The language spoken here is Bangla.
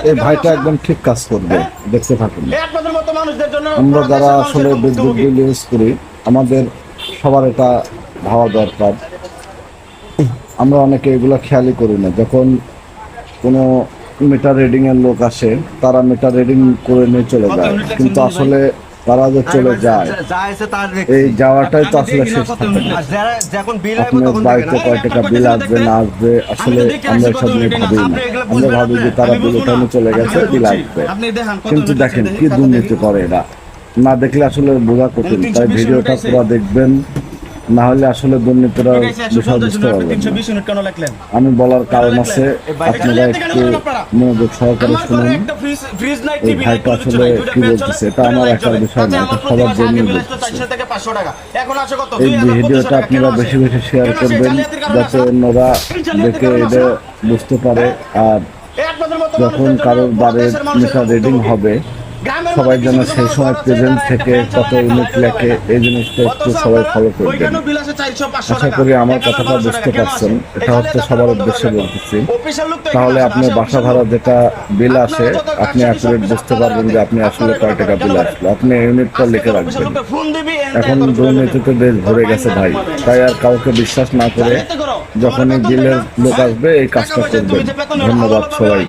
এই ভাইটা একদম ঠিক কাজ করবে, দেখতে থাকুন। আমরা যারা আসলে বিদ্যুৎ বিল ইউজ করি, আমাদের সবার এটা ভাবা দরকার। আমরা অনেকে এগুলো খেয়ালই করি না। যখন কোনো মিটার রিডিং এর লোক আসে, তারা মিটার রিডিং করে নিয়ে চলে যায়, কিন্তু আসলে তারা যে চলে যায়, এই যাওয়াটাই তো আসলে শেষ থাকে না। আপনার বাড়িতে কয় টাকা বিল আসবে না আসবে, আসলে আমরা এসব নিয়ে ভাবি না। আমরা ভাবি যে তারা বিল উঠানো চলে গেছে, বিল আসবে। কিন্তু দেখেন কি দুর্নীতি করে এরা, না দেখলে আসলে বোঝা কঠিন। তাই ভিডিওটা পুরো দেখবেন, না হলে আসলে দুর্নীতিরা বিষয় বুঝতে পারবেন না। আমি বলার কারণ আছে, আপনারা একটু মনোযোগ সহকারে শুনুন। এই ভাইটা আসলে কি বলতেছে, এটা আমার একার বিষয় না, এটা সবার জন্য বলতেছে। এই ভিডিওটা আপনারা বেশি বেশি শেয়ার করবেন, যাতে অন্যরা দেখে এটা বুঝতে পারে। আর যখন কারোর বাড়ির মিটার রিডিং হবে, সবাই যেন সেই সময় প্রেজেন্ট থেকে কত ইউনিট লেখে, এই জিনিসটা একটু সবাই ফলো করবেন। আশা করি আমার কথাটা বুঝতে পারছেন। এটা হচ্ছে সবার উদ্দেশ্যে বলতেছি। তাহলে আপনার বাসা ভাড়া যেটা বিল আসে, আপনি অ্যাকুরেট বুঝতে পারবেন যে আপনি আসলে কয় টাকা বিল আসলো। আপনি ইউনিটটা লিখে রাখবেন। এখন দুর্নীতিতে দেশ ভরে গেছে ভাই, তাই আর কাউকে বিশ্বাস না করে যখনই বিলের লোক আসবে এই কাজটা করবেন। ধন্যবাদ সবাই।